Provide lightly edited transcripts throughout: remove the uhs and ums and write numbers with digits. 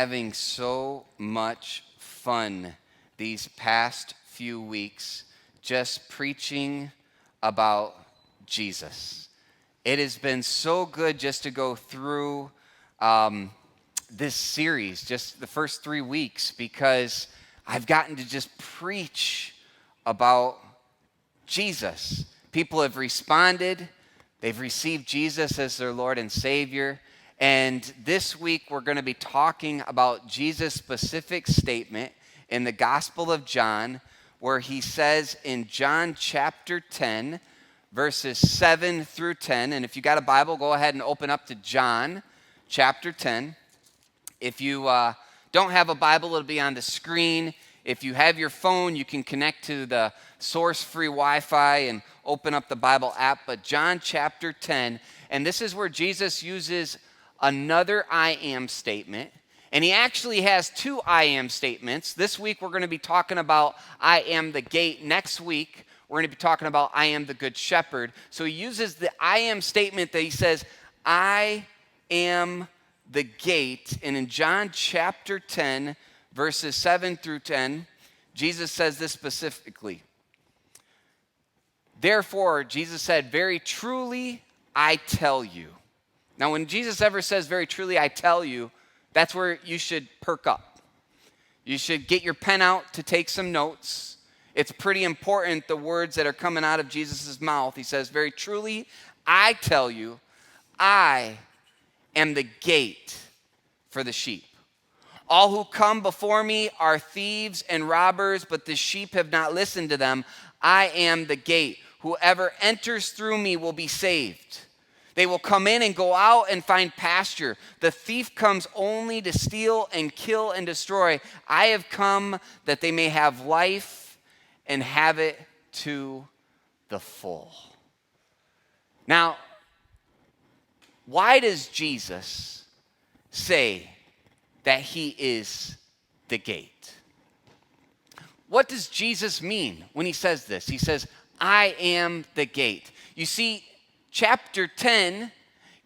having so much fun these past few weeks just preaching about Jesus. It has been so good just to go through this series, just the first 3 weeks, because I've gotten to just preach about Jesus. People have responded. They've received Jesus as their Lord and Savior. And this week, we're going to be talking about Jesus' specific statement in the Gospel of John, where he says in John chapter 10, verses 7 through 10. And if you got a Bible, go ahead and open up to John chapter 10. If you don't have a Bible, it'll be on the screen. If you have your phone, you can connect to the source-free Wi-Fi and open up the Bible app. But John chapter 10, and this is where Jesus uses another I am statement. And he actually has 2 I am statements. This week we're going to be talking about I am the gate. Next week we're going to be talking about I am the good shepherd. So he uses the I am statement that he says, I am the gate. And in John chapter 10, verses 7 through 10, Jesus says this specifically. Therefore, Jesus said, very truly I tell you. Now, when Jesus ever says, very truly I tell you, that's where you should perk up. You should get your pen out to take some notes. It's pretty important, the words that are coming out of Jesus' mouth. He says, very truly I tell you, I am the gate for the sheep. All who come before me are thieves and robbers, but the sheep have not listened to them. I am the gate. Whoever enters through me will be saved. They will come in and go out and find pasture. The thief comes only to steal and kill and destroy. I have come that they may have life and have it to the full. Now, why does Jesus say that he is the gate? What does Jesus mean when he says this? He says, I am the gate. You see, chapter 10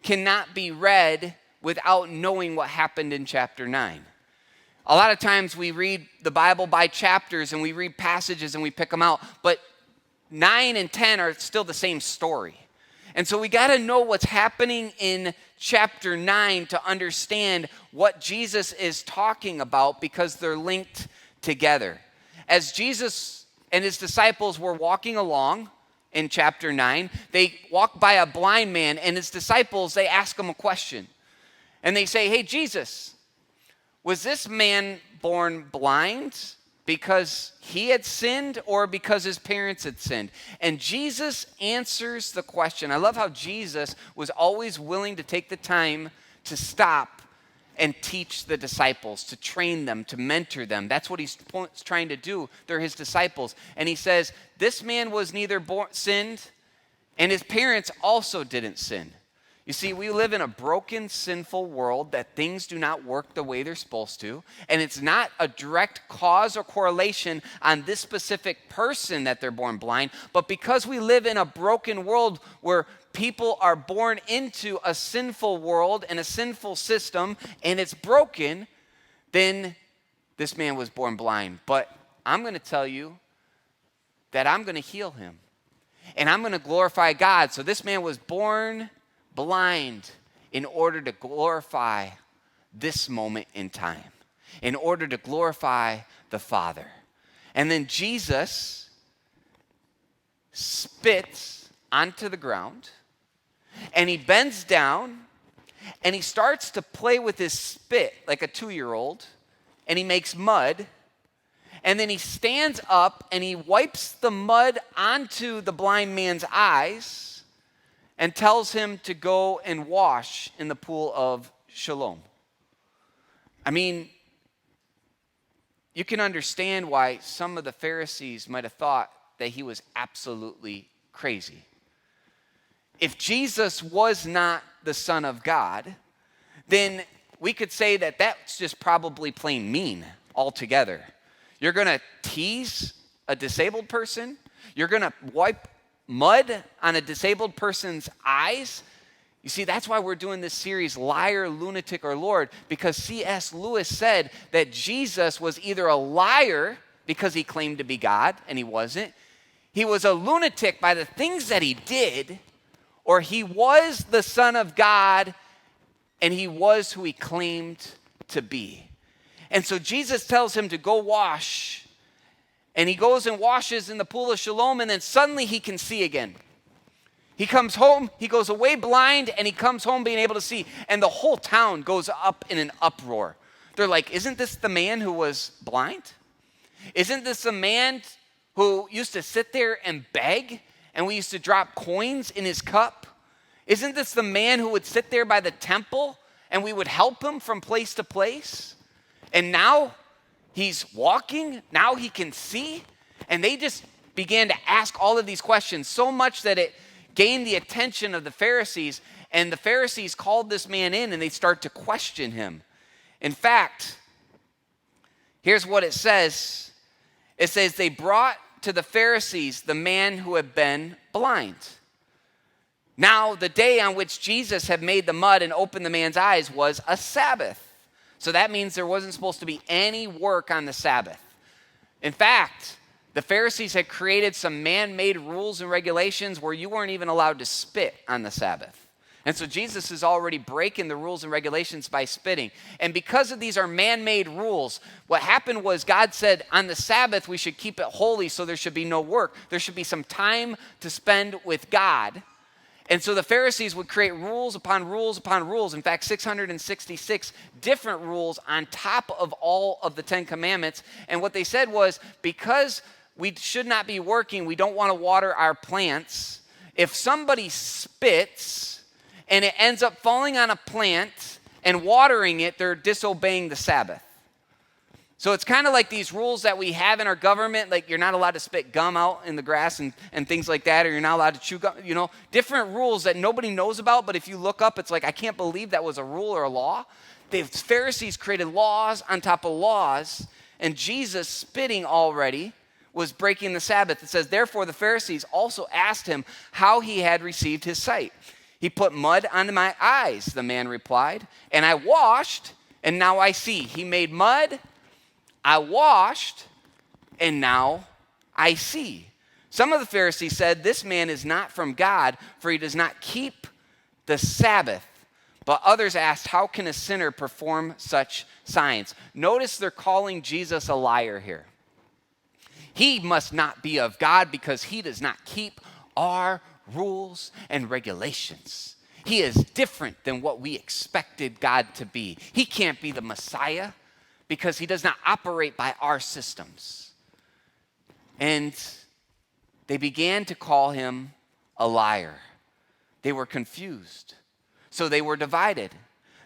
cannot be read without knowing what happened in chapter 9. A lot of times we read the Bible by chapters and we read passages and we pick them out, but 9 and 10 are still the same story. And so we got to know what's happening in chapter 9 to understand what Jesus is talking about, because they're linked together. As Jesus and his disciples were walking along in chapter 9, they walk by a blind man, and his disciples, they ask him a question. And they say, hey, Jesus, was this man born blind because he had sinned or because his parents had sinned? And Jesus answers the question. I love how Jesus was always willing to take the time to stop and teach the disciples, to train them, to mentor them. That's what he's trying to do. They're his disciples. And he says, this man was neither sinned, and his parents also didn't sin. You see, we live in a broken, sinful world that things do not work the way they're supposed to. And it's not a direct cause or correlation on this specific person that they're born blind. But because we live in a broken world where people are born into a sinful world and a sinful system, and it's broken, then this man was born blind. But I'm going to tell you that I'm going to heal him, and I'm going to glorify God. So this man was born blind in order to glorify this moment in time, in order to glorify the Father. And then Jesus spits onto the ground, and he bends down, and he starts to play with his spit like a 2-year-old, and he makes mud. And then he stands up, and he wipes the mud onto the blind man's eyes and tells him to go and wash in the pool of Siloam. I mean, you can understand why some of the Pharisees might have thought that he was absolutely crazy. If Jesus was not the Son of God, then we could say that that's just probably plain mean altogether. You're going to tease a disabled person? You're going to wipe mud on a disabled person's eyes? You see, that's why we're doing this series, Liar, Lunatic, or Lord, because C.S. Lewis said that Jesus was either a liar because he claimed to be God, and he wasn't. He was a lunatic by the things that he did, or he was the Son of God, and he was who he claimed to be. And so Jesus tells him to go wash, and he goes and washes in the pool of Siloam, and then suddenly he can see again. He comes home, he goes away blind, and he comes home being able to see. And the whole town goes up in an uproar. They're like, isn't this the man who was blind? Isn't this the man who used to sit there and beg, and we used to drop coins in his cup? Isn't this the man who would sit there by the temple, and we would help him from place to place? And now he's walking, now he can see. And they just began to ask all of these questions, so much that it gained the attention of the Pharisees, and the Pharisees called this man in and they start to question him. In fact, here's what it says. It says, they brought to the Pharisees the man who had been blind. Now, the day on which Jesus had made the mud and opened the man's eyes was a Sabbath. So that means there wasn't supposed to be any work on the Sabbath. In fact, the Pharisees had created some man-made rules and regulations where you weren't even allowed to spit on the Sabbath. And so Jesus is already breaking the rules and regulations by spitting. And because of these are man-made rules, what happened was God said on the Sabbath we should keep it holy, so there should be no work. There should be some time to spend with God. And so the Pharisees would create rules upon rules upon rules. In fact, 666 different rules on top of all of the 10 Commandments. And what they said was, because we should not be working, we don't want to water our plants. If somebody spits and it ends up falling on a plant and watering it, they're disobeying the Sabbath. So it's kind of like these rules that we have in our government, like you're not allowed to spit gum out in the grass and things like that, or you're not allowed to chew gum, different rules that nobody knows about, but if you look up, it's like, I can't believe that was a rule or a law. The Pharisees created laws on top of laws, and Jesus spitting already was breaking the Sabbath. It says, therefore the Pharisees also asked him how he had received his sight. He put mud onto my eyes, the man replied, and I washed, and now I see. He made mud, I washed, and now I see. Some of the Pharisees said, this man is not from God, for he does not keep the Sabbath. But others asked, how can a sinner perform such signs? Notice they're calling Jesus a liar here. He must not be of God because he does not keep our rules and regulations. He is different than what we expected God to be. He can't be the Messiah because he does not operate by our systems. And they began to call him a liar. They were confused. So they were divided.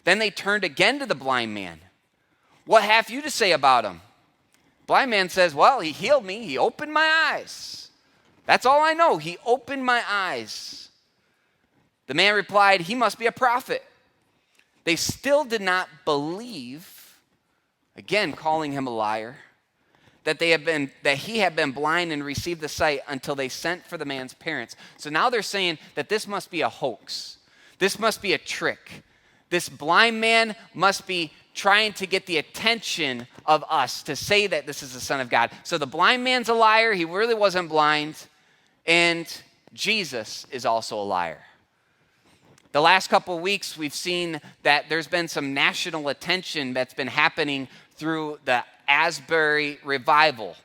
Then they turned again to the blind man. What have you to say about him? Blind man says, well, he healed me. He opened my eyes. That's all I know. He opened my eyes. The man replied, he must be a prophet. They still did not believe, again calling him a liar, that he had been blind and received the sight until they sent for the man's parents. So now they're saying that this must be a hoax. This must be a trick. This blind man must be trying to get the attention of us to say that this is the Son of God. So the blind man's a liar. He really wasn't blind. And Jesus is also a liar. The last couple of weeks, we've seen that there's been some national attention that's been happening through the Asbury revival.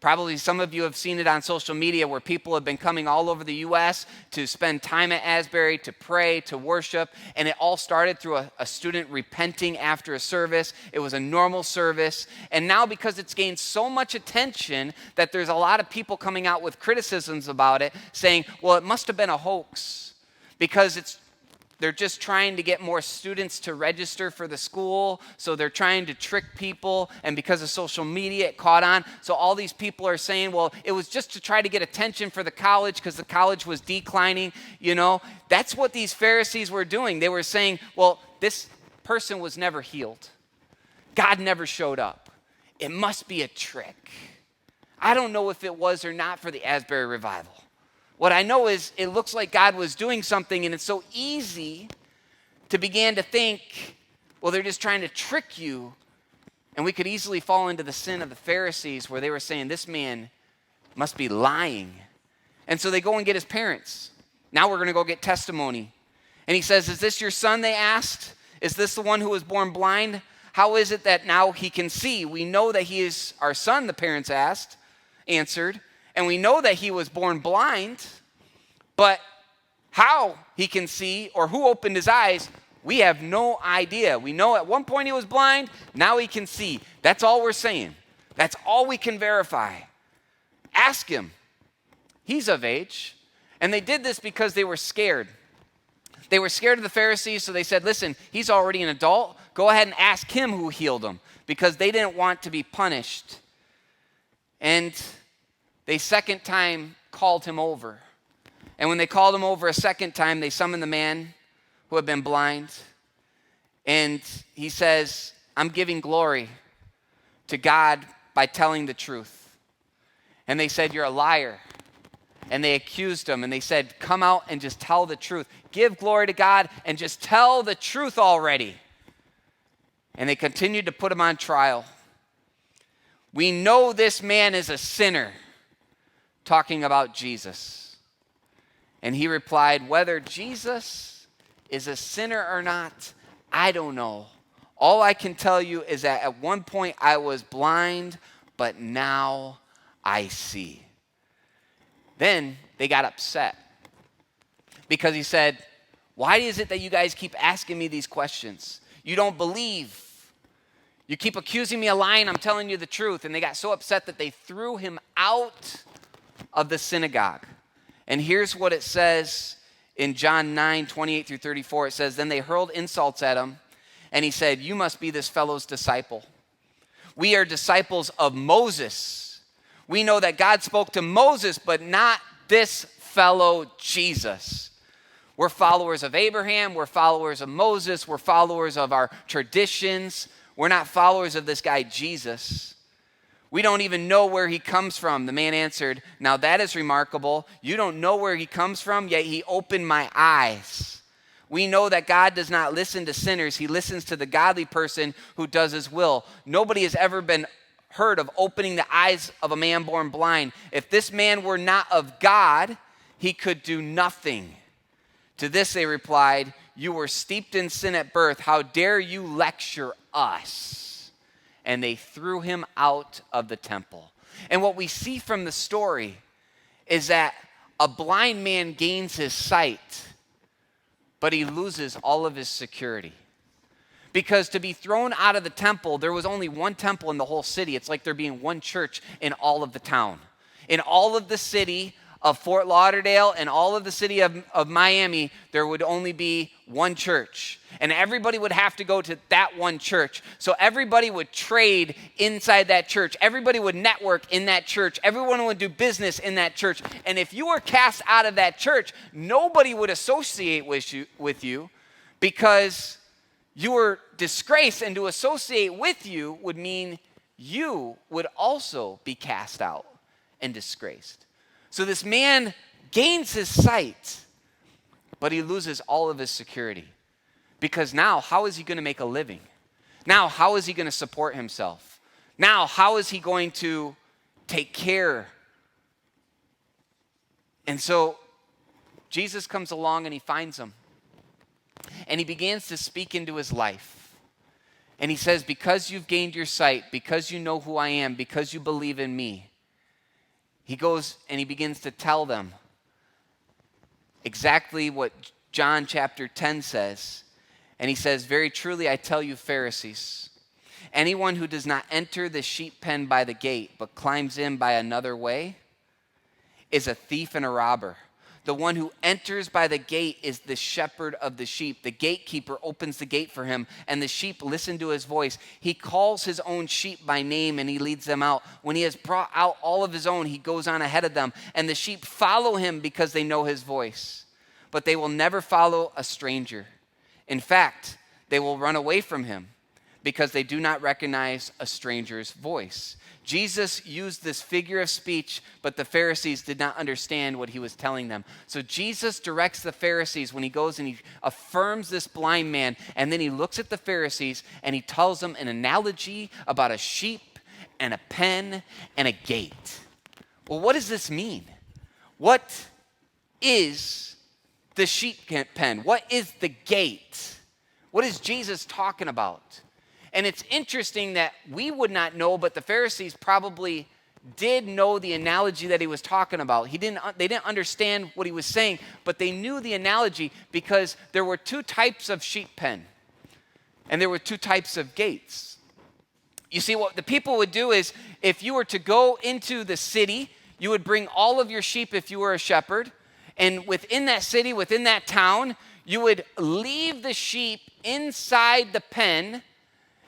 Probably some of you have seen it on social media where people have been coming all over the U.S. to spend time at Asbury, to pray, to worship. And it all started through a student repenting after a service. It was a normal service. And now because it's gained so much attention that there's a lot of people coming out with criticisms about it, saying, well, it must have been a hoax because they're just trying to get more students to register for the school, so they're trying to trick people, and because of social media, it caught on. So all these people are saying, well, it was just to try to get attention for the college because the college was declining. That's what these Pharisees were doing. They were saying, well, this person was never healed. God never showed up. It must be a trick. I don't know if it was or not for the Asbury revival, What I know is it looks like God was doing something, and it's so easy to begin to think, well, they're just trying to trick you. And we could easily fall into the sin of the Pharisees where they were saying, this man must be lying. And so they go and get his parents. Now we're going to go get testimony. And he says, is this your son, they asked? Is this the one who was born blind? How is it that now he can see? We know that he is our son, the parents answered. And we know that he was born blind. But how he can see or who opened his eyes, we have no idea. We know at one point he was blind, now he can see. That's all we're saying. That's all we can verify. Ask him. He's of age. And they did this because they were scared. They were scared of the Pharisees, so they said, listen, he's already an adult. Go ahead and ask him who healed him, because they didn't want to be punished. And they second time called him over. And when they called him over a second time, they summoned the man who had been blind. And he says, I'm giving glory to God by telling the truth. And they said, you're a liar. And they accused him, and they said, come out and just tell the truth. Give glory to God and just tell the truth already. And they continued to put him on trial. We know this man is a sinner, talking about Jesus. And he replied, whether Jesus is a sinner or not, I don't know. All I can tell you is that at one point I was blind, but now I see. Then they got upset because he said, why is it that you guys keep asking me these questions? You don't believe. You keep accusing me of lying. I'm telling you the truth. And they got so upset that they threw him out of the synagogue. And here's what it says in John 9:28 through 34. It says, then they hurled insults at him, and he said, you must be this fellow's disciple. We are disciples of Moses. We know that God spoke to Moses, but not this fellow Jesus. We're followers of Abraham. We're followers of Moses. We're followers of our traditions. We're not followers of this guy Jesus. We don't even know where he comes from. The man answered, now that is remarkable. You don't know where he comes from, yet he opened my eyes. We know that God does not listen to sinners. He listens to the godly person who does his will. Nobody has ever been heard of opening the eyes of a man born blind. If this man were not of God, he could do nothing. To this they replied, you were steeped in sin at birth. How dare you lecture us? And they threw him out of the temple. And what we see from the story is that a blind man gains his sight, but he loses all of his security. Because to be thrown out of the temple, there was only one temple in the whole city. It's like there being one church in all of the town. In all of the city of Fort Lauderdale and all of the city of Miami, there would only be one church. And everybody would have to go to that one church. So everybody would trade inside that church. Everybody would network in that church. Everyone would do business in that church. And if you were cast out of that church, nobody would associate with you because you were disgraced, and to associate with you would mean you would also be cast out and disgraced. So this man gains his sight, but he loses all of his security. Because now, how is he going to make a living? Now, how is he going to support himself? Now, how is he going to take care? And so Jesus comes along and he finds him. And he begins to speak into his life. And he says, because you've gained your sight, because you know who I am, because you believe in me, he goes and he begins to tell them exactly what John chapter 10 says. And he says, very truly I tell you, Pharisees, anyone who does not enter the sheep pen by the gate, but climbs in by another way, is a thief and a robber. The one who enters by the gate is the shepherd of the sheep. The gatekeeper opens the gate for him, and the sheep listen to his voice. He calls his own sheep by name, and he leads them out. When he has brought out all of his own, he goes on ahead of them, and the sheep follow him because they know his voice. But they will never follow a stranger. In fact, they will run away from him because they do not recognize a stranger's voice. Jesus used this figure of speech, but the Pharisees did not understand what he was telling them. So Jesus directs the Pharisees when he goes and he affirms this blind man, and then he looks at the Pharisees and he tells them an analogy about a sheep and a pen and a gate. Well, what does this mean? What is the sheep pen? What is the gate? What is Jesus talking about? And it's interesting that we would not know, but the Pharisees probably did know the analogy that he was talking about. They didn't understand what he was saying, but they knew the analogy because there were two types of sheep pen, and there were two types of gates. You see, what the people would do is, if you were to go into the city, you would bring all of your sheep if you were a shepherd, and within that city, within that town, you would leave the sheep inside the pen.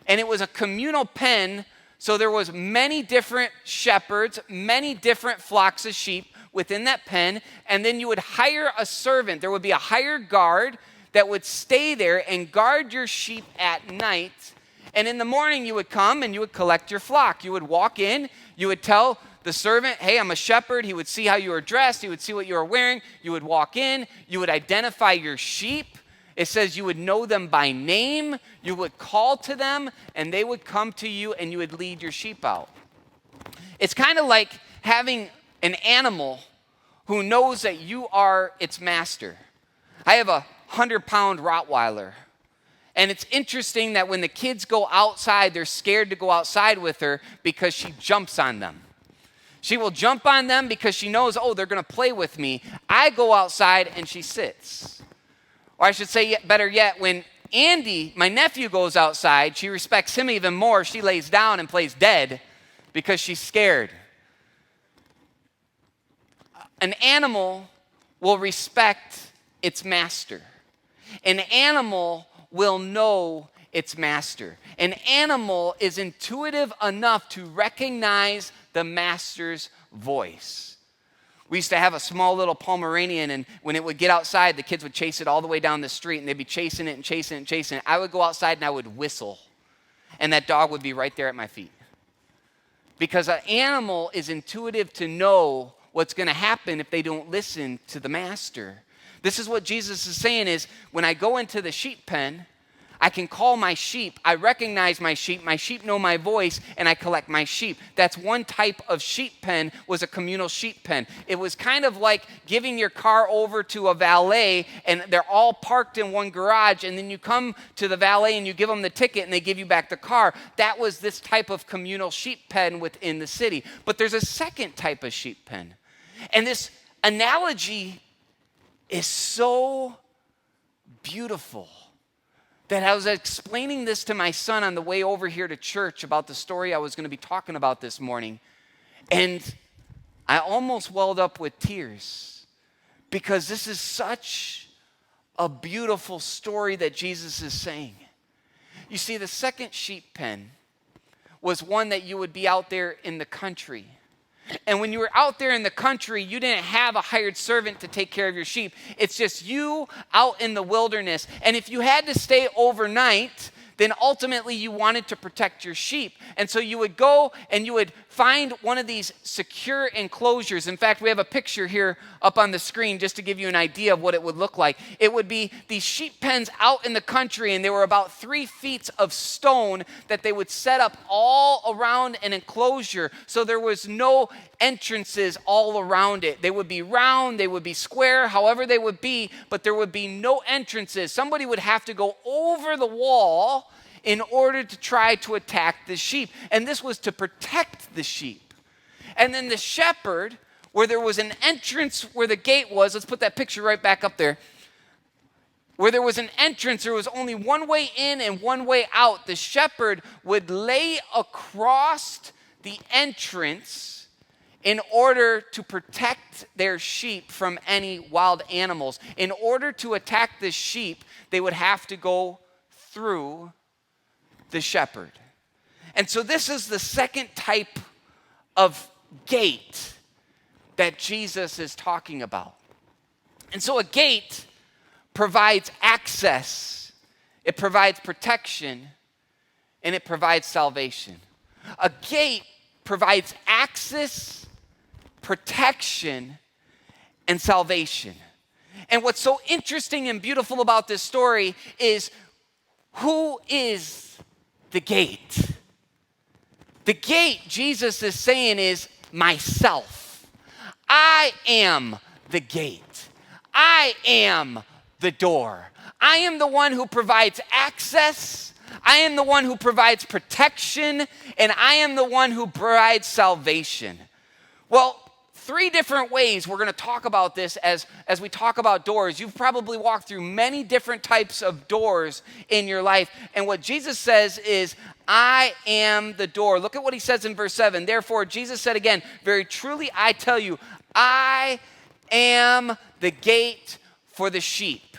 And it was a communal pen, so there was many different shepherds, many different flocks of sheep within that pen, and then you would hire a servant. There would be a hired guard that would stay there and guard your sheep at night. And in the morning you would come and you would collect your flock. You would walk in, you would tell the servant, hey, I'm a shepherd. He would see how you were dressed, he would see what you were wearing. You would walk in, you would identify your sheep. It says you would know them by name, you would call to them, and they would come to you and you would lead your sheep out. It's kind of like having an animal who knows that you are its master. I have a 100-pound Rottweiler, and it's interesting that when the kids go outside, they're scared to go outside with her because she jumps on them. She will jump on them because she knows, oh, they're going to play with me. I go outside and she sits. Or I should say, better yet, when Andy, my nephew, goes outside, she respects him even more. She lays down and plays dead because she's scared. An animal will respect its master. An animal will know its master. An animal is intuitive enough to recognize the master's voice. We used to have a small little Pomeranian, and when it would get outside, the kids would chase it all the way down the street, and they'd be chasing it and chasing it and chasing it. I would go outside and I would whistle, and that dog would be right there at my feet. Because an animal is intuitive to know what's going to happen if they don't listen to the master. This is what Jesus is saying is, when I go into the sheep pen, I can call my sheep. I recognize my sheep. My sheep know my voice, and I collect my sheep. That's one type of sheep pen, was a communal sheep pen. It was kind of like giving your car over to a valet, and they're all parked in one garage, and then you come to the valet and you give them the ticket, and they give you back the car. That was this type of communal sheep pen within the city. But there's a second type of sheep pen. And this analogy is so beautiful that I was explaining this to my son on the way over here to church about the story I was going to be talking about this morning. And I almost welled up with tears because this is such a beautiful story that Jesus is saying. You see, the second sheep pen was one that you would be out there in the country. And when you were out there in the country, you didn't have a hired servant to take care of your sheep. It's just you out in the wilderness. And if you had to stay overnight, then ultimately you wanted to protect your sheep. And so you would go and you would find one of these secure enclosures. In fact, we have a picture here up on the screen just to give you an idea of what it would look like. It would be these sheep pens out in the country, and they were about 3 feet of stone that they would set up all around an enclosure, so there was no entrances all around it. They would be round, they would be square, however they would be, but there would be no entrances. Somebody would have to go over the wall in order to try to attack the sheep. And this was to protect the sheep. And then the shepherd, where there was an entrance where the gate was, let's put that picture right back up there. Where there was an entrance, there was only one way in and one way out. The shepherd would lay across the entrance in order to protect their sheep from any wild animals. In order to attack the sheep, they would have to go through the shepherd. And so this is the second type of gate that Jesus is talking about. And so a gate provides access, it provides protection, and it provides salvation. A gate provides access, protection, and salvation. And what's so interesting and beautiful about this story is, who is the gate? The gate, Jesus is saying, is myself. I am the gate. I am the door. I am the one who provides access. I am the one who provides protection. And I am the one who provides salvation. Well, 3 different ways we're going to talk about this as we talk about doors. You've probably walked through many different types of doors in your life. And what Jesus says is, I am the door. Look at what he says in verse 7. Therefore, Jesus said again, very truly I tell you, I am the gate for the sheep.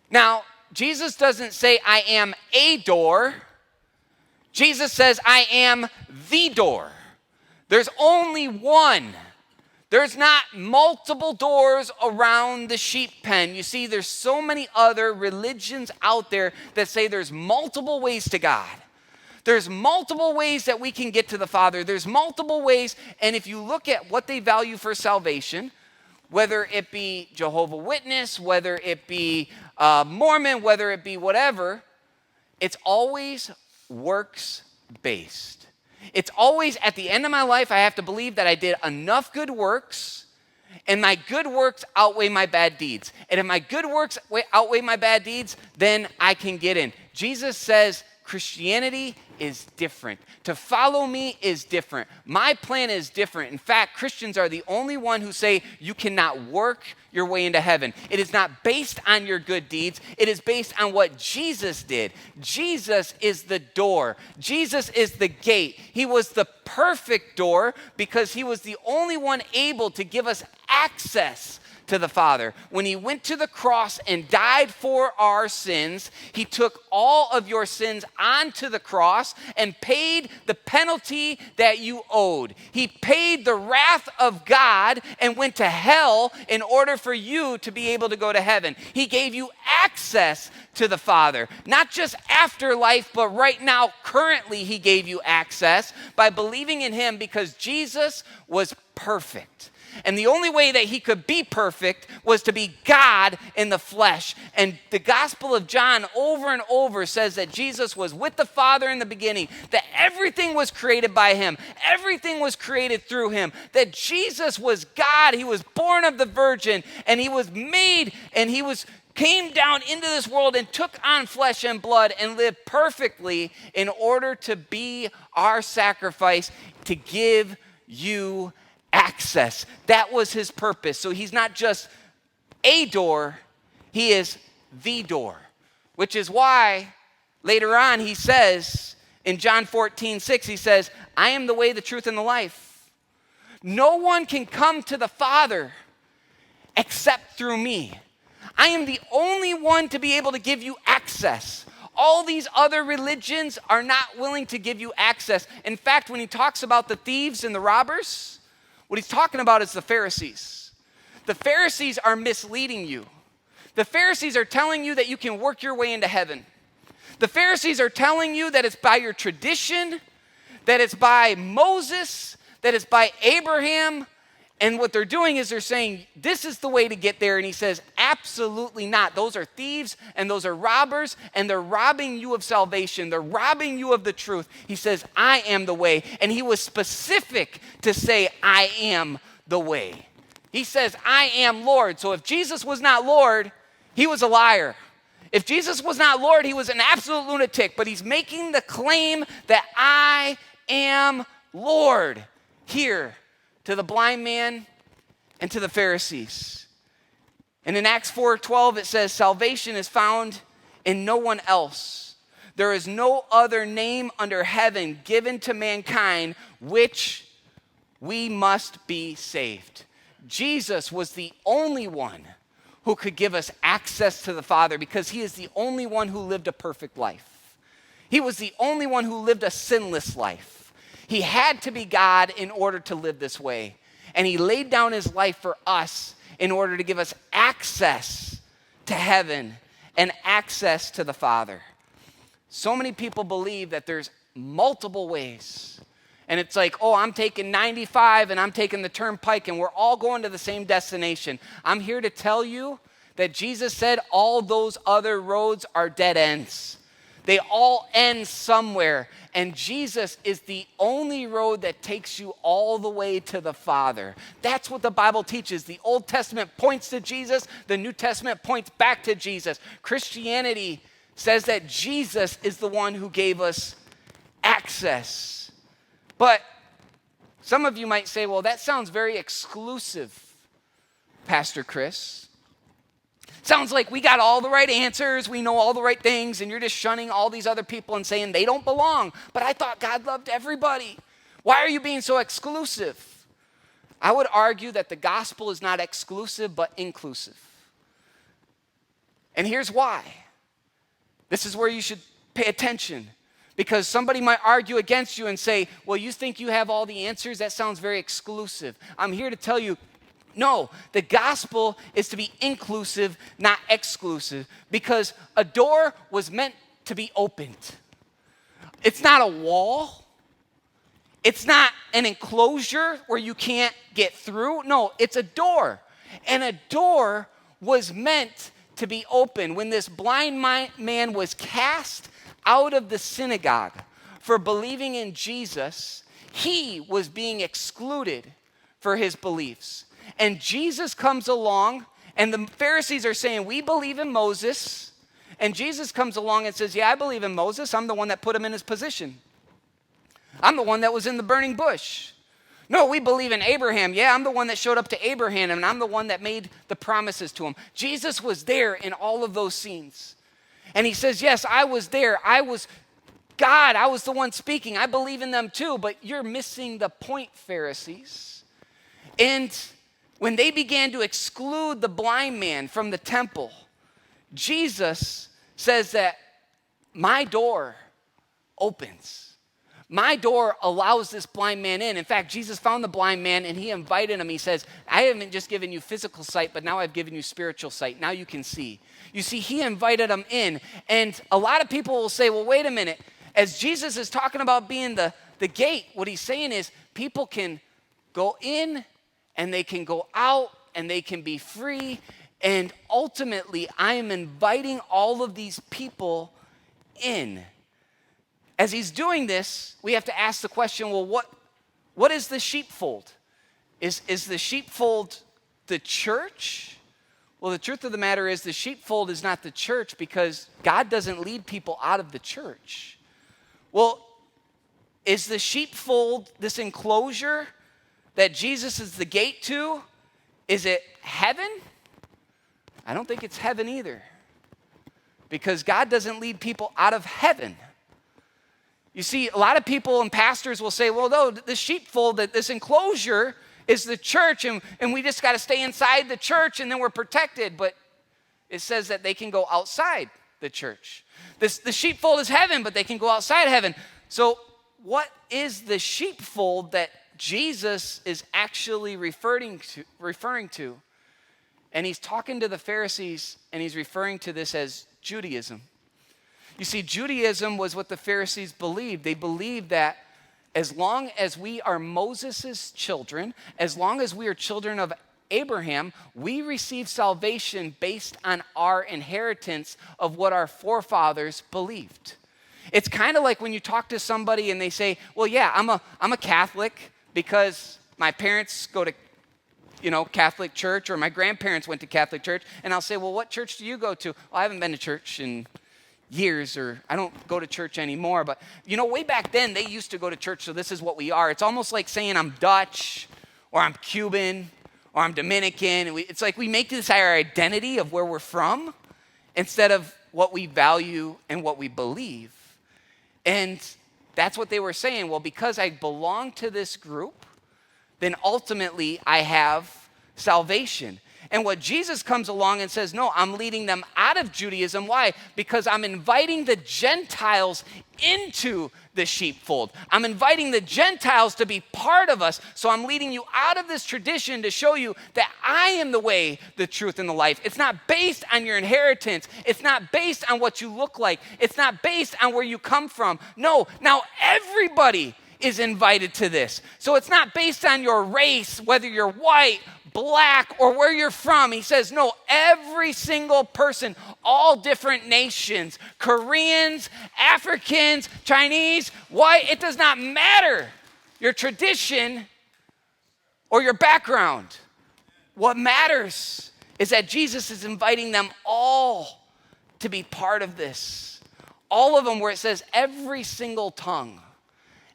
Now, Jesus doesn't say I am a door. Jesus says I am the door. There's only one. There's not multiple doors around the sheep pen. You see, there's so many other religions out there that say there's multiple ways to God. There's multiple ways that we can get to the Father. There's multiple ways, and if you look at what they value for salvation, whether it be Jehovah's Witness, whether it be Mormon, whether it be whatever, it's always works-based. It's always, at the end of my life, I have to believe that I did enough good works, and my good works outweigh my bad deeds. And if my good works outweigh my bad deeds, then I can get in. Jesus says Christianity is different. To follow me is different. My plan is different. In fact, Christians are the only one who say you cannot work your way into heaven. It is not based on your good deeds. It is based on what Jesus did. Jesus is the door. Jesus is the gate. He was the perfect door because he was the only one able to give us access to the Father. When he went to the cross and died for our sins, he took all of your sins onto the cross and paid the penalty that you owed. He paid the wrath of God and went to hell in order for you to be able to go to heaven. He gave you access to the Father, not just afterlife, but right now, currently, he gave you access by believing in him because Jesus was perfect. And the only way that he could be perfect was to be God in the flesh. And the Gospel of John over and over says that Jesus was with the Father in the beginning, that everything was created by him, everything was created through him, that Jesus was God, he was born of the Virgin, and he was made, and came down into this world and took on flesh and blood and lived perfectly in order to be our sacrifice, to give you access. That was his purpose. So he's not just a door, he is the door, which is why later on he says in John 14:6, he says, I am the way, the truth, and the life. No one can come to the Father except through me. I am the only one to be able to give you access. All these other religions are not willing to give you access. In fact, when he talks about the thieves and the robbers, what he's talking about is the Pharisees. The Pharisees are misleading you. The Pharisees are telling you that you can work your way into heaven. The Pharisees are telling you that it's by your tradition, that it's by Moses, that it's by Abraham. And what they're doing is they're saying, this is the way to get there. And he says, absolutely not. Those are thieves and those are robbers, and they're robbing you of salvation. They're robbing you of the truth. He says, I am the way. And he was specific to say, I am the way. He says, I am Lord. So if Jesus was not Lord, he was a liar. If Jesus was not Lord, he was an absolute lunatic. But he's making the claim that I am Lord here to the blind man and to the Pharisees. And in Acts 4:12, it says, salvation is found in no one else. There is no other name under heaven given to mankind which we must be saved. Jesus was the only one who could give us access to the Father because he is the only one who lived a perfect life. He was the only one who lived a sinless life. He had to be God in order to live this way. And he laid down his life for us in order to give us access to heaven and access to the Father. So many people believe that there's multiple ways. And it's like, oh, I'm taking 95 and I'm taking the turnpike and we're all going to the same destination. I'm here to tell you that Jesus said all those other roads are dead ends. They all end somewhere. And Jesus is the only road that takes you all the way to the Father. That's what the Bible teaches. The Old Testament points to Jesus. The New Testament points back to Jesus. Christianity says that Jesus is the one who gave us access. But some of you might say, well, that sounds very exclusive, Pastor Chris. Sounds like we got all the right answers, we know all the right things, and you're just shunning all these other people and saying they don't belong. But I thought God loved everybody. Why are you being so exclusive? I would argue that the gospel is not exclusive, but inclusive. And here's why. This is where you should pay attention. Because somebody might argue against you and say, well, you think you have all the answers? That sounds very exclusive. I'm here to tell you, no, the gospel is to be inclusive, not exclusive. Because a door was meant to be opened. It's not a wall. It's not an enclosure where you can't get through. No, it's a door. And a door was meant to be open. When this blind man was cast out of the synagogue for believing in Jesus, he was being excluded for his beliefs. And Jesus comes along, and the Pharisees are saying, we believe in Moses. And Jesus comes along and says, yeah, I believe in Moses. I'm the one that put him in his position. I'm the one that was in the burning bush. No, we believe in Abraham. Yeah, I'm the one that showed up to Abraham, and I'm the one that made the promises to him. Jesus was there in all of those scenes. And he says, yes, I was there. I was God. I was the one speaking. I believe in them too, but you're missing the point, Pharisees. And when they began to exclude the blind man from the temple, Jesus says that my door opens. My door allows this blind man in. In fact, Jesus found the blind man and he invited him. He says, I haven't just given you physical sight, but now I've given you spiritual sight. Now you can see. You see, he invited him in. And a lot of people will say, well, wait a minute. As Jesus is talking about being the gate, what he's saying is people can go in and they can go out and they can be free. And ultimately, I am inviting all of these people in. As he's doing this, we have to ask the question, well, what is the sheepfold? Is the sheepfold the church? Well, the truth of the matter is the sheepfold is not the church because God doesn't lead people out of the church. Well, is the sheepfold this enclosure that Jesus is the gate to? Is it heaven? I don't think it's heaven either because God doesn't lead people out of heaven. You see, a lot of people and pastors will say, well, no, the sheepfold, this enclosure is the church, and we just got to stay inside the church, and then we're protected. But it says that they can go outside the church. The sheepfold is heaven, but they can go outside heaven. So what is the sheepfold that Jesus is actually referring to? And he's talking to the Pharisees, and he's referring to this as Judaism. You see, Judaism was what the Pharisees believed. They believed that as long as we are Moses' children, as long as we are children of Abraham, we receive salvation based on our inheritance of what our forefathers believed. It's kind of like when you talk to somebody and they say, well, yeah, I'm a Catholic because my parents go to Catholic church, or my grandparents went to Catholic church. And I'll say, well, what church do you go to? Well, I haven't been to church in years, or I don't go to church anymore. But, way back then, they used to go to church, so this is what we are. It's almost like saying I'm Dutch, or I'm Cuban, or I'm Dominican. And it's like we make this our identity of where we're from instead of what we value and what we believe. And that's what they were saying. Well, because I belong to this group, then ultimately I have salvation. And what Jesus comes along and says, no, I'm leading them out of Judaism. Why? Because I'm inviting the Gentiles into the sheepfold. I'm inviting the Gentiles to be part of us. So I'm leading you out of this tradition to show you that I am the way, the truth, and the life. It's not based on your inheritance. It's not based on what you look like. It's not based on where you come from. No, now everybody is invited to this. So it's not based on your race, whether you're white, black, or where you're from. He says, no, every single person, all different nations, Koreans, Africans, Chinese, white, it does not matter your tradition or your background. What matters is that Jesus is inviting them all to be part of this. All of them, where it says every single tongue,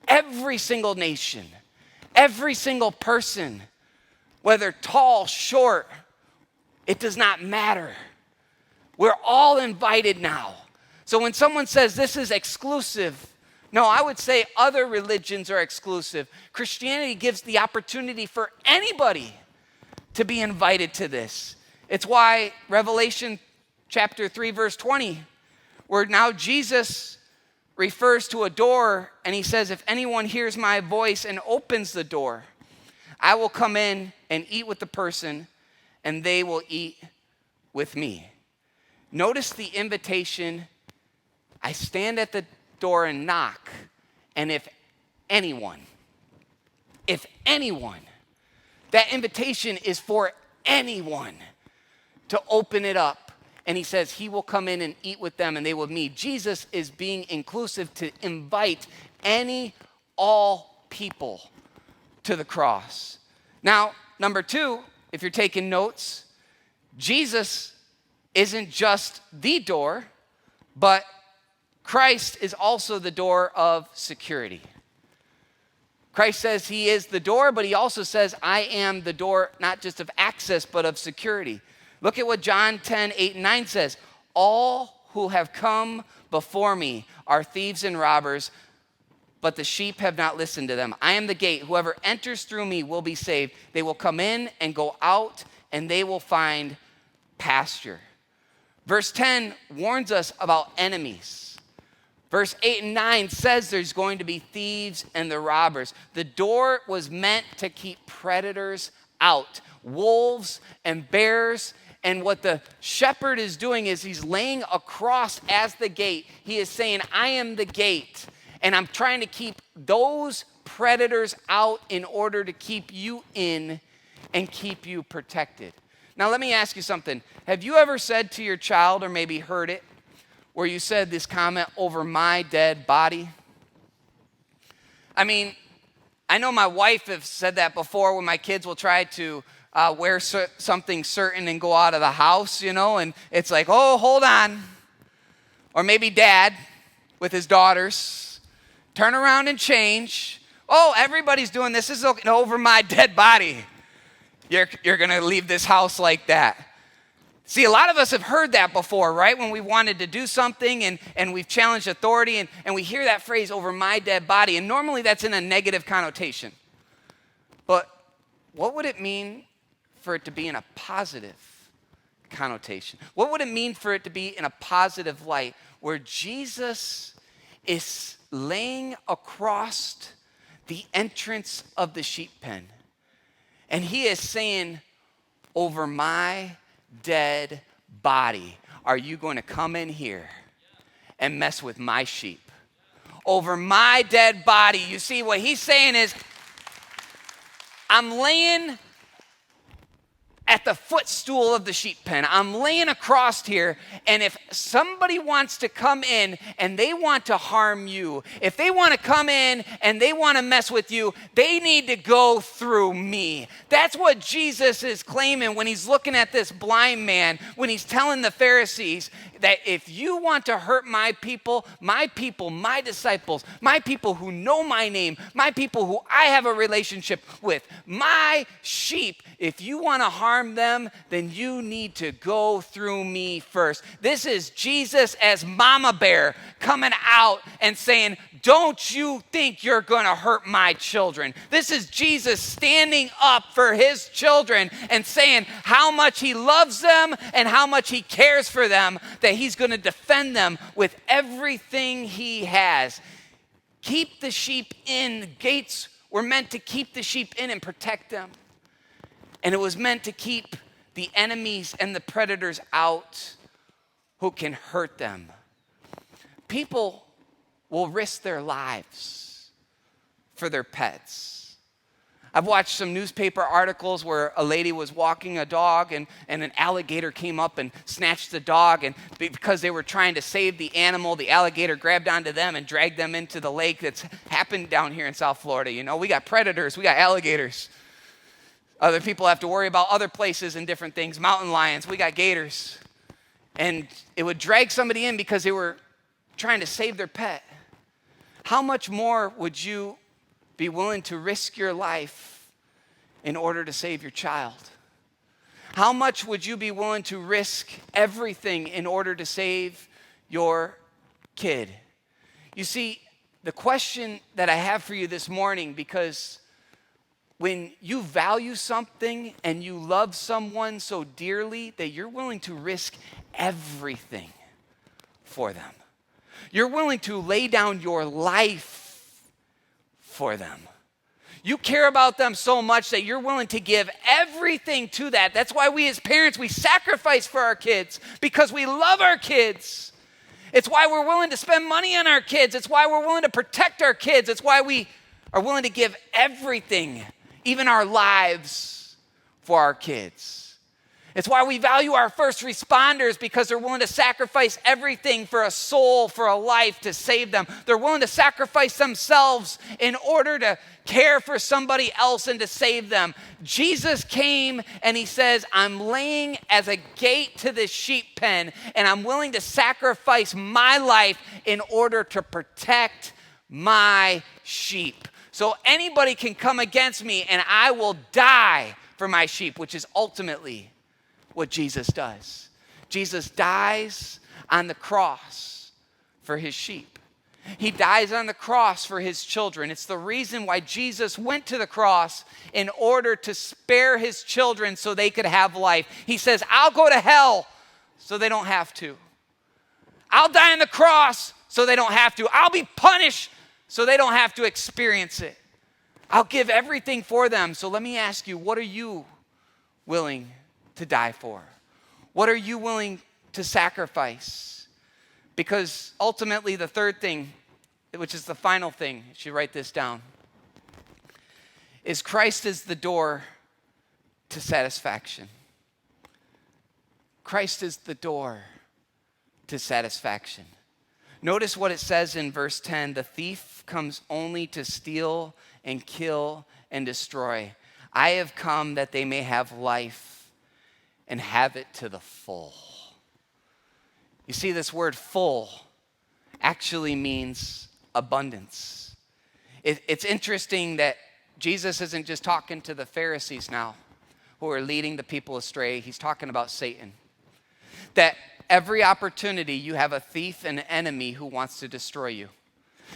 every single nation, every single person, whether tall, short, it does not matter. We're all invited now. So when someone says this is exclusive, no, I would say other religions are exclusive. Christianity gives the opportunity for anybody to be invited to this. It's why Revelation chapter 3, verse 20, where now Jesus refers to a door, and he says, if anyone hears my voice and opens the door, I will come in and eat with the person, and they will eat with me. Notice the invitation. I stand at the door and knock, and if anyone, that invitation is for anyone to open it up. And he says he will come in and eat with them and they will meet. Jesus is being inclusive to invite all people to the cross. Now, number two, if you're taking notes, Jesus isn't just the door, but Christ is also the door of security. Christ says he is the door, but he also says, I am the door, not just of access, but of security. Look at what John 10, 8, and 9 says. All who have come before me are thieves and robbers, but the sheep have not listened to them. I am the gate. Whoever enters through me will be saved. They will come in and go out, and they will find pasture. Verse 10 warns us about enemies. Verse 8 and 9 says there's going to be thieves and the robbers. The door was meant to keep predators out, wolves and bears. And what the shepherd is doing is he's laying across as the gate. He is saying, I am the gate, and I'm trying to keep those predators out in order to keep you in and keep you protected. Now, let me ask you something. Have you ever said to your child, or maybe heard it, where you said this comment, over my dead body? I mean, I know my wife has said that before when my kids will try to wear something certain and go out of the house, and it's like, oh, hold on. Or maybe dad with his daughters, turn around and change. Oh, everybody's doing this. This is over my dead body. You're going to leave this house like that. See, a lot of us have heard that before, right? When we wanted to do something and we've challenged authority and we hear that phrase, over my dead body. And normally that's in a negative connotation. But what would it mean for it to be in a positive connotation? What would it mean for it to be in a positive light, where Jesus is laying across the entrance of the sheep pen, and he is saying, over my dead body, are you going to come in here and mess with my sheep? Over my dead body. You see, what he's saying is, I'm laying at the footstool of the sheep pen. I'm laying across here, and if somebody wants to come in and they want to harm you, if they want to come in and they want to mess with you, they need to go through me. That's what Jesus is claiming when he's looking at this blind man, when he's telling the Pharisees that if you want to hurt my people, my disciples, my people who know my name, my people who I have a relationship with, my sheep, if you want to harm them, then you need to go through me first. This is Jesus as mama bear coming out and saying, don't you think you're going to hurt my children? This is Jesus standing up for his children and saying how much he loves them and how much he cares for them, that he's going to defend them with everything he has. Keep the sheep in. The gates were meant to keep the sheep in and protect them. And it was meant to keep the enemies and the predators out who can hurt them. People will risk their lives for their pets. I've watched some newspaper articles where a lady was walking a dog and an alligator came up and snatched the dog, and because they were trying to save the animal, the alligator grabbed onto them and dragged them into the lake. That's happened down here in South Florida. You know, we got predators, we got alligators. Other people have to worry about other places and different things. Mountain lions, we got gators. And it would drag somebody in because they were trying to save their pet. How much more would you be willing to risk your life in order to save your child? How much would you be willing to risk everything in order to save your kid? You see, the question that I have for you this morning, because when you value something and you love someone so dearly that you're willing to risk everything for them. You're willing to lay down your life for them. You care about them so much that you're willing to give everything to that. That's why we as parents, we sacrifice for our kids, because we love our kids. It's why we're willing to spend money on our kids. It's why we're willing to protect our kids. It's why we are willing to give everything, even our lives, for our kids. It's why we value our first responders, because they're willing to sacrifice everything for a soul, for a life, to save them. They're willing to sacrifice themselves in order to care for somebody else and to save them. Jesus came and he says, I'm laying as a gate to the sheep pen, and I'm willing to sacrifice my life in order to protect my sheep. So anybody can come against me and I will die for my sheep, which is ultimately what Jesus does. Jesus dies on the cross for his sheep. He dies on the cross for his children. It's the reason why Jesus went to the cross, in order to spare his children so they could have life. He says, I'll go to hell so they don't have to. I'll die on the cross so they don't have to. I'll be punished so they don't have to experience it. I'll give everything for them. So let me ask you, what are you willing to die for? What are you willing to sacrifice? Because ultimately the third thing, which is the final thing, you should write this down, is Christ is the door to satisfaction. Christ is the door to satisfaction. Notice what it says in verse 10, the thief comes only to steal and kill and destroy. I have come that they may have life and have it to the full. You see, this word full actually means abundance. It's interesting that Jesus isn't just talking to the Pharisees now who are leading the people astray. He's talking about Satan. That every opportunity you have a thief and an enemy who wants to destroy you.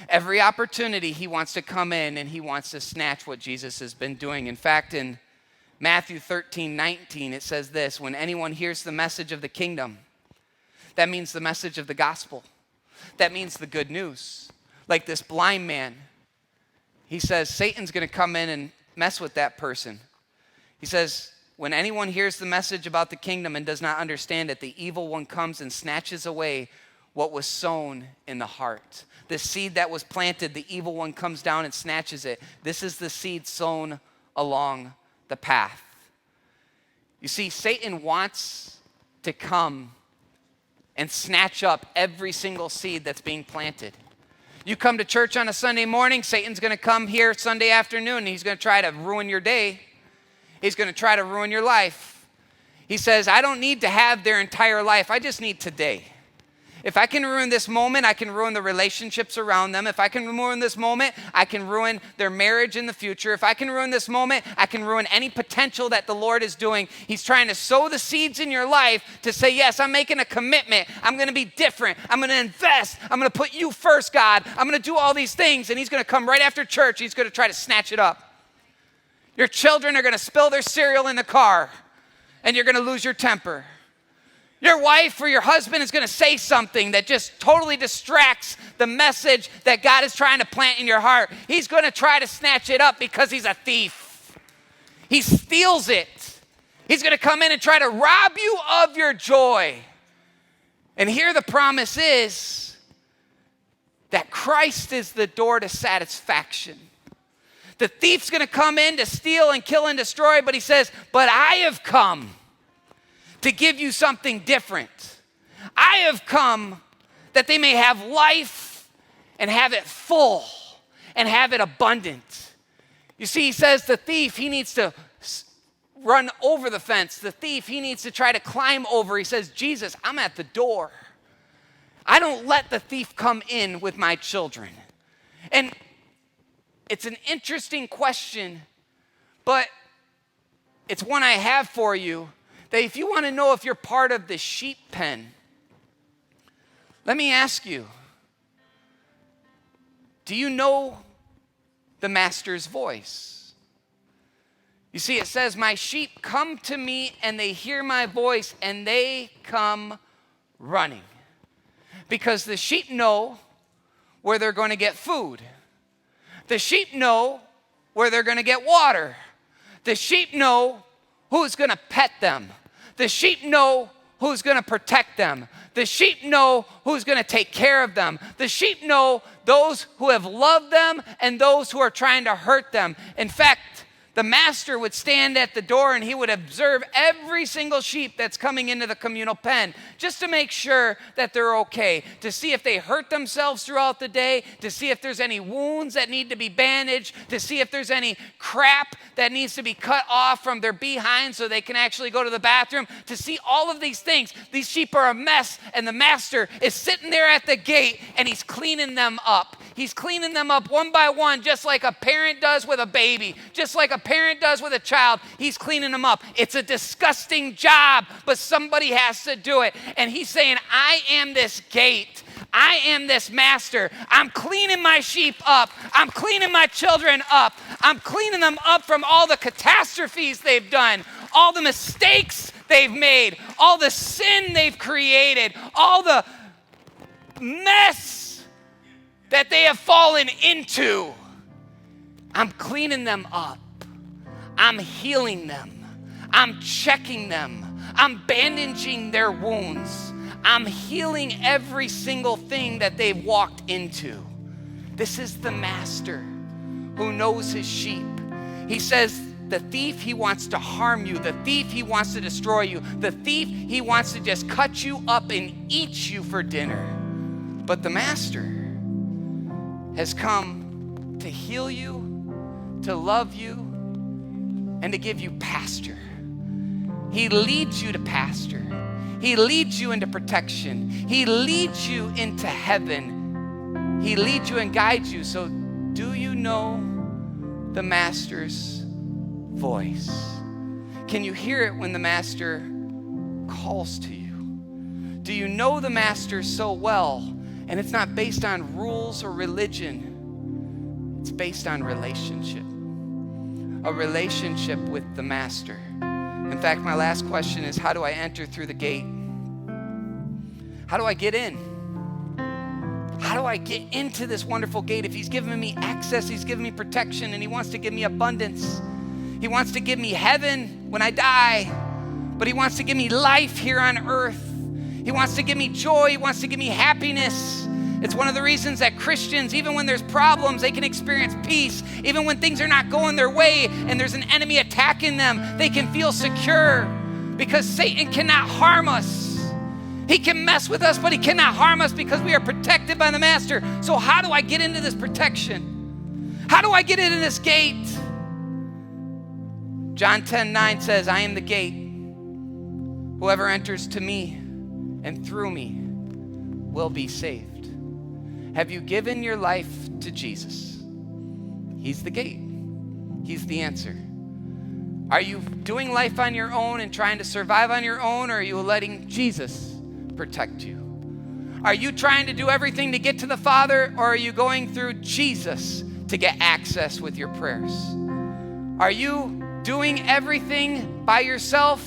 Every opportunity he wants to come in and he wants to snatch what Jesus has been doing. In fact, in Matthew 13:19, it says this, when anyone hears the message of the kingdom, that means the message of the gospel. That means the good news. Like this blind man, he says, Satan's going to come in and mess with that person. He says, when anyone hears the message about the kingdom and does not understand it, the evil one comes and snatches away what was sown in the heart. The seed that was planted, the evil one comes down and snatches it. This is the seed sown along the path. You see, Satan wants to come and snatch up every single seed that's being planted. You come to church on a Sunday morning, Satan's going to come here Sunday afternoon, and he's going to try to ruin your day. He's going to try to ruin your life. He says, I don't need to have their entire life. I just need today. If I can ruin this moment, I can ruin the relationships around them. If I can ruin this moment, I can ruin their marriage in the future. If I can ruin this moment, I can ruin any potential that the Lord is doing. He's trying to sow the seeds in your life to say, yes, I'm making a commitment. I'm going to be different. I'm going to invest. I'm going to put you first, God. I'm going to do all these things. And he's going to come right after church. He's going to try to snatch it up. Your children are going to spill their cereal in the car, and you're going to lose your temper. Your wife or your husband is going to say something that just totally distracts the message that God is trying to plant in your heart. He's going to try to snatch it up because he's a thief. He steals it. He's going to come in and try to rob you of your joy. And here the promise is that Christ is the door to satisfaction. The thief's going to come in to steal and kill and destroy, but he says, but I have come to give you something different. I have come that they may have life and have it full and have it abundant. You see, he says the thief, he needs to run over the fence. The thief, he needs to try to climb over. He says, Jesus, I'm at the door. I don't let the thief come in with my children. And it's an interesting question, but it's one I have for you. That if you want to know if you're part of the sheep pen, let me ask you, do you know the master's voice? You see, it says, my sheep come to me and they hear my voice and they come running. Because the sheep know where they're going to get food. The sheep know where they're going to get water. The sheep know who's going to pet them. The sheep know who's going to protect them. The sheep know who's going to take care of them. The sheep know those who have loved them and those who are trying to hurt them. In fact, the master would stand at the door and he would observe every single sheep that's coming into the communal pen just to make sure that they're okay, to see if they hurt themselves throughout the day, to see if there's any wounds that need to be bandaged, to see if there's any crap that needs to be cut off from their behind so they can actually go to the bathroom, to see all of these things. These sheep are a mess, and the master is sitting there at the gate and he's cleaning them up. He's cleaning them up one by one, just like a parent does with a baby, just like a parent does with a child. He's cleaning them up. It's a disgusting job, but somebody has to do it. And he's saying, I am this gate. I am this master. I'm cleaning my sheep up. I'm cleaning my children up. I'm cleaning them up from all the catastrophes they've done, all the mistakes they've made, all the sin they've created, all the mess that they have fallen into. I'm cleaning them up. I'm healing them. I'm checking them. I'm bandaging their wounds. I'm healing every single thing that they've walked into. This is the master who knows his sheep. He says, the thief, he wants to harm you. The thief, he wants to destroy you. The thief, he wants to just cut you up and eat you for dinner. But the master has come to heal you, to love you, and to give you pasture. He leads you to pasture. He leads you into protection. He leads you into heaven. He leads you and guides you. So do you know the master's voice? Can you hear it when the master calls to you? Do you know the master so well? And it's not based on rules or religion. It's based on relationship. A relationship with the master. In fact, my last question is, how do I enter through the gate? How do I get in? How do I get into this wonderful gate? If he's given me access, he's given me protection, and he wants to give me abundance. He wants to give me heaven when I die, but he wants to give me life here on earth. He wants to give me joy. He wants to give me happiness. It's one of the reasons that Christians, even when there's problems, they can experience peace. Even when things are not going their way and there's an enemy attacking them, they can feel secure because Satan cannot harm us. He can mess with us, but he cannot harm us because we are protected by the master. So how do I get into this protection? How do I get into this gate? John 10:9 says, I am the gate. Whoever enters to me and through me will be saved? Have you given your life to Jesus? He's the gate. He's the answer. Are you doing life on your own and trying to survive on your own, or are you letting Jesus protect you? Are you trying to do everything to get to the Father, or are you going through Jesus to get access with your prayers? Are you doing everything by yourself,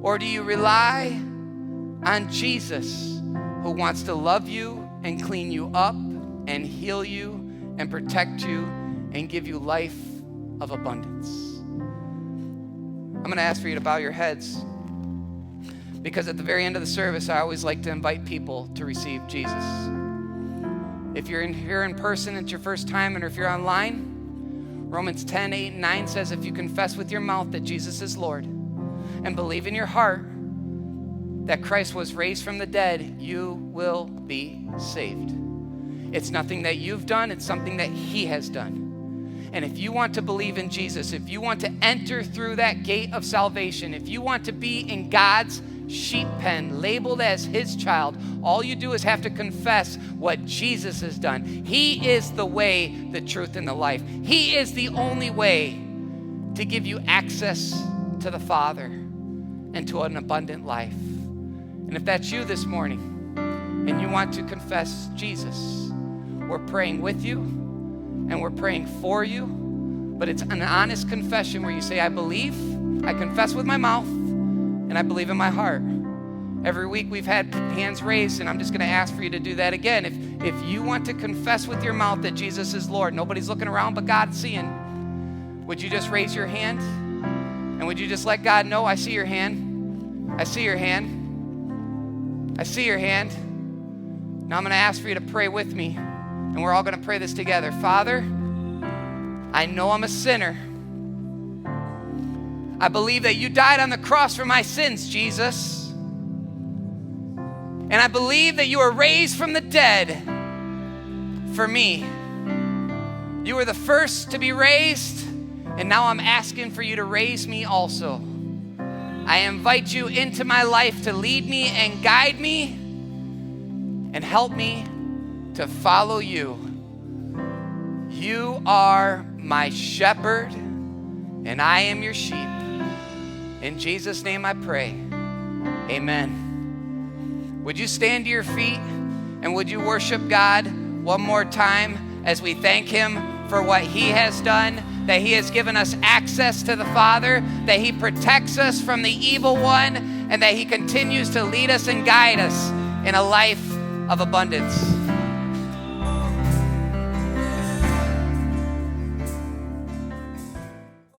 or do you rely on Jesus, who wants to love you and clean you up and heal you and protect you and give you life of abundance? I'm going to ask for you to bow your heads, because at the very end of the service, I always like to invite people to receive Jesus. If you're here in person, it's your first time, and if you're online, Romans 10, 8, and 9 says, if you confess with your mouth that Jesus is Lord and believe in your heart that Christ was raised from the dead, you will be saved. It's nothing that you've done, it's something that He has done. And if you want to believe in Jesus, if you want to enter through that gate of salvation, if you want to be in God's sheep pen, labeled as His child, all you do is have to confess what Jesus has done. He is the way, the truth, and the life. He is the only way to give you access to the Father and to an abundant life. And if that's you this morning and you want to confess Jesus, we're praying with you and we're praying for you, but it's an honest confession where you say, I believe, I confess with my mouth, and I believe in my heart. Every week we've had hands raised, and I'm just going to ask for you to do that again. If you want to confess with your mouth that Jesus is Lord, nobody's looking around but God's seeing, would you just raise your hand? And would you just let God know, I see your hand. I see your hand. I see your hand. Now I'm going to ask for you to pray with me, and we're all going to pray this together. Father, I know I'm a sinner. I believe that you died on the cross for my sins, Jesus. And I believe that you were raised from the dead for me. You were the first to be raised, and now I'm asking for you to raise me also. I invite you into my life to lead me and guide me and help me to follow you. You are my shepherd, and I am your sheep. In Jesus' name I pray, amen. Would you stand to your feet and would you worship God one more time as we thank Him for what He has done, that He has given us access to the Father, that He protects us from the evil one, and that He continues to lead us and guide us in a life of abundance.